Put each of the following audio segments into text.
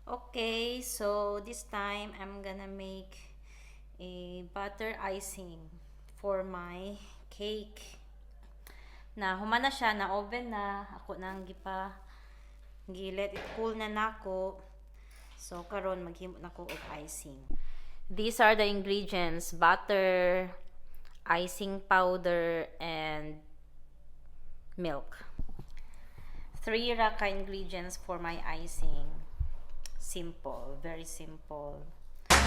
Okay, so this time I'm gonna make a butter icing for my cake. Na humana siya, na oven na, ako nang let it cool na nako. So karon maghimo nako og icing. These are the ingredients: butter, icing powder, and milk. 3 raka ingredients for my icing. Simple, very simple. I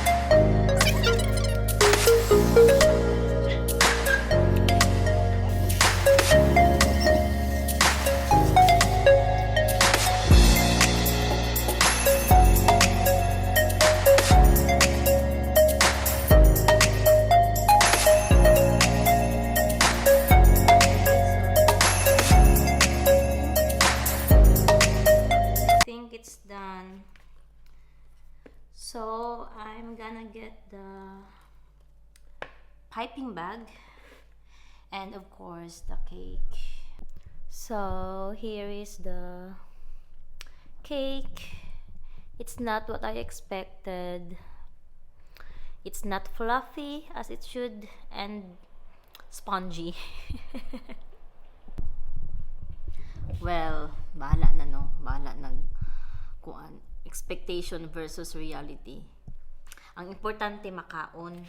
think it's done. So I'm gonna get the piping bag and of course the cake. So here is the cake. It's not what I expected. It's not fluffy as it should and spongy. Well, bahala na no. Bahala na kuan. Expectation versus reality. Ang importante makaon.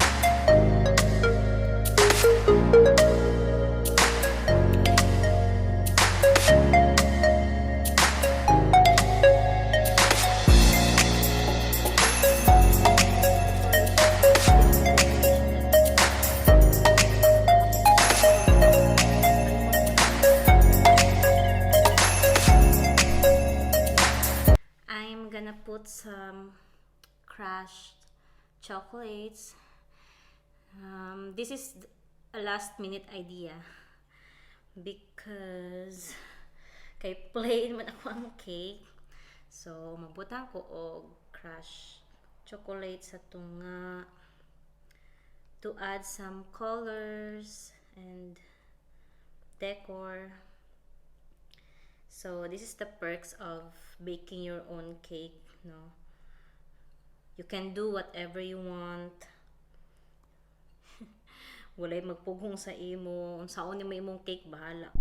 I'm gonna put some crushed chocolates. This is a last minute idea because kay plain man ako ang cake. So magbutang ko og crushed chocolate sa tunga to add some colors and decor. So this is the perks of baking your own cake, no? You can do whatever you want. Walay magpugong sa imo, unsaon ni may imong cake bahala.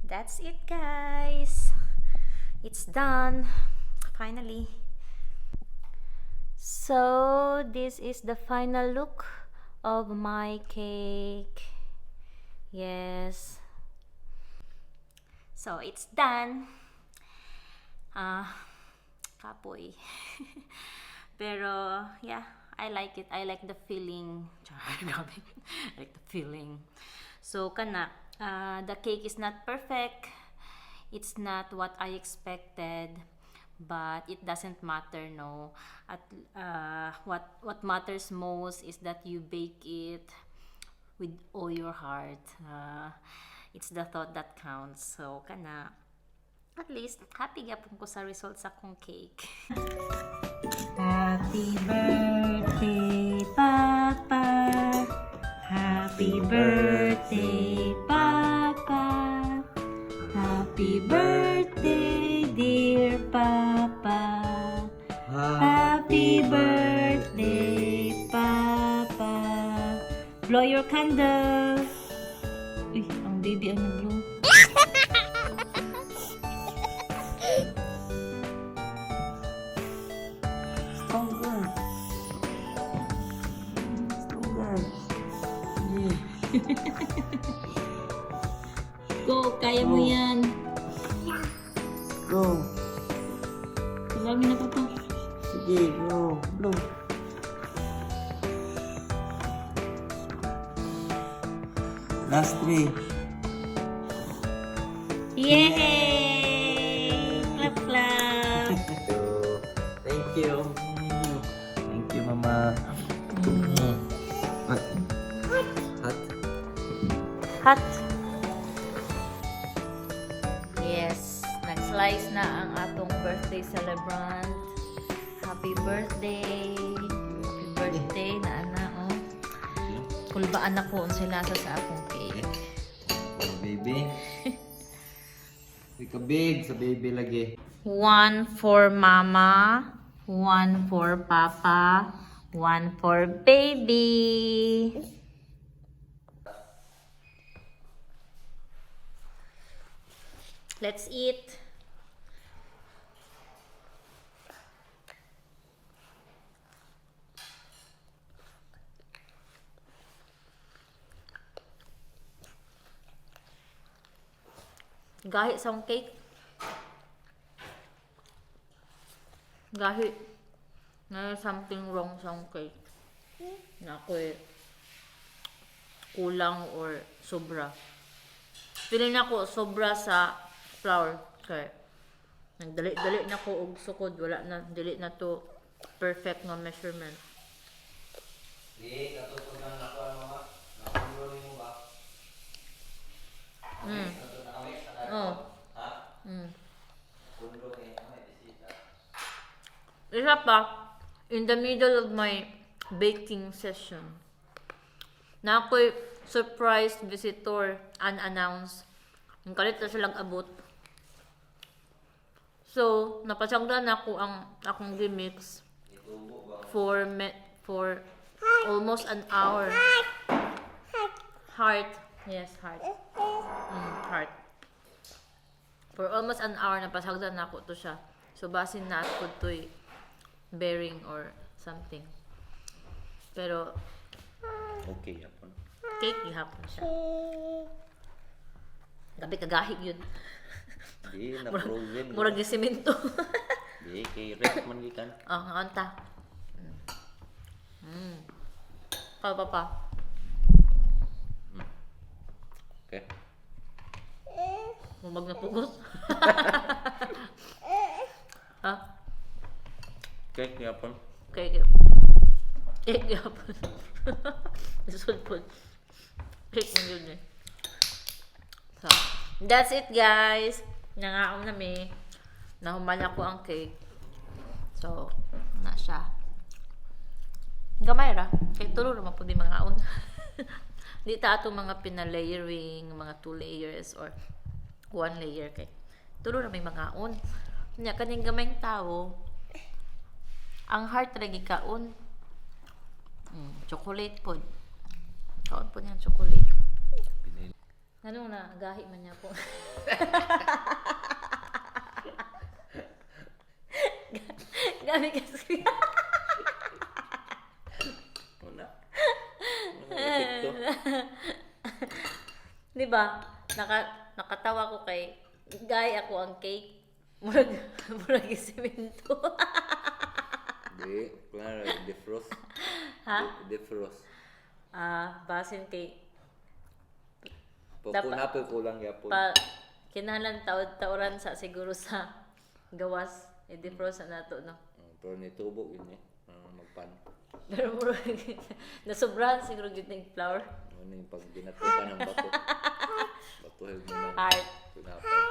That's it, guys. It's done finally. So this is the final look of my cake. Yes. So it's done. Kapoy. Pero yeah, I like it. I like the feeling. I like the feeling. So kana, the cake is not perfect. It's not what I expected, but it doesn't matter, no. At what matters most is that you bake it with all your heart. It's the thought that counts. So kana, at least happy gyapon ko sa results sa akong cake. Happy birthday, Papa. Happy birthday, Papa. Happy birthday, dear Papa. Happy birthday, Papa. Blow your candle. Uy, ang baby ang nag-blow. Stronger. Stronger. Yeah. Go, kaya mo yan. Go. Tawagin na papa. Sige, go. Blow. Last 3. Yay! Clap, clap. Thank you. Thank you, Mama. Hot. Hot. Hot. Yes, nag-slice na ang atong birthday celebrant. Happy birthday. Happy birthday na ana, oh. Kulbaan na ko sila sa akong cake. Oh, baby. Ika big sa baby lagi. One for mama, One for Papa, one for baby. Let's eat. Gahi sa cake. Gahi. Na something wrong sa cake. Na ako kulang or sobra. Feeling ako sobra sa flour. Kaya nagdali-dali na ko og sukod. Wala na, dili na to perfect na measurement. Di, katutod lang ako ang mga. Nakundulo mo ba? Oh. Ha? Kundulo kayo na may bisita. Isa pa, in the middle of my baking session, na ako'y surprise visitor unannounced. Ang kalit na silang abot. So, napasagdan ako ang akong remix for almost an hour. Heart. Yes, heart. Heart. For almost an hour, napasagdan na ako to siya. So, basin na ako to'y bearing or something. Pero, Okay, yapon. cake gihapon siya. Gabi kagahig yun. Di, na-proven. Murag ni semento. Di, kay rest man gikan. Oh, nganta. Pa. Okay. Mumag na pugos. Ha? Cake, yapon. Cake. Cake gihapon. Isulpod. Cake mo yun eh. So, that's it guys. Nangaon na mi. Nahumala ko ang cake. So, na siya. Gamay ra. Kaya tulo naman po di mga aon. Di ta atong mga pinalayering, mga 2 layers or 1 layer kay. Tulo na may mga aon. Nya kaning gamayng tao, ang heart ra gikaon. Chocolate po. Kaon po niya chocolate. Ano na, gahi man niya po. Gabi kasi. Wala. Epekto. Di ba? Nakatawa ko kay gaya ako ang cake. Murag semento. Di, klaro, defrost. Ha? Defrost. Basin kay Pupunapil kulang yapon. kinahanglan taod-taoran sa siguro sa gawas. I-defrost na nato, no? Pero nitubok yun eh. Magpan. Pero murag nasobrahan siguro gid ng flour. Ano yung pag binatukan ng bato. Batuhin mo na. Heart. Pinapal.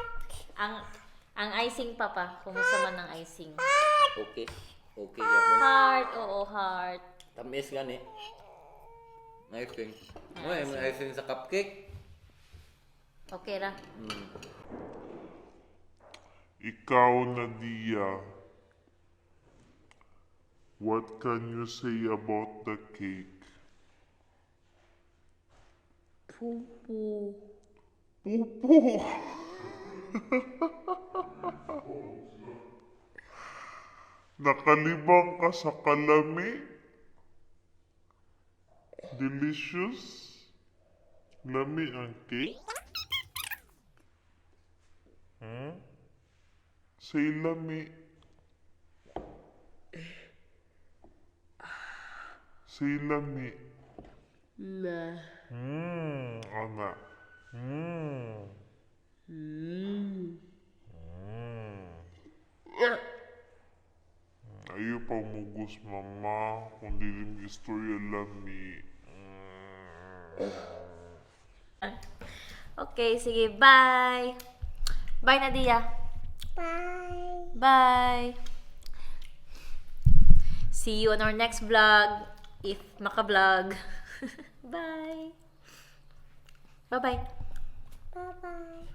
Ang icing papa, kumusta man ang icing? Okay. Okay, yapon. Heart, oo, heart. Tamis gan eh. Icing. Uy, may icing sa cupcake. Okay ra. Ikaw, Nadia, what can you say about the cake? Pupu. Pupo! Nakalibang ka sa kalami? Delicious? Lami ang cake? Say lami. Say lami. La. Ana. Ayaw pa mugos mama, kung dilim istorya lami. Okay, sige, bye. Bye, Nadia. Bye. Bye. See you on our next vlog, if maka-vlog. Bye. Bye-bye. Bye-bye.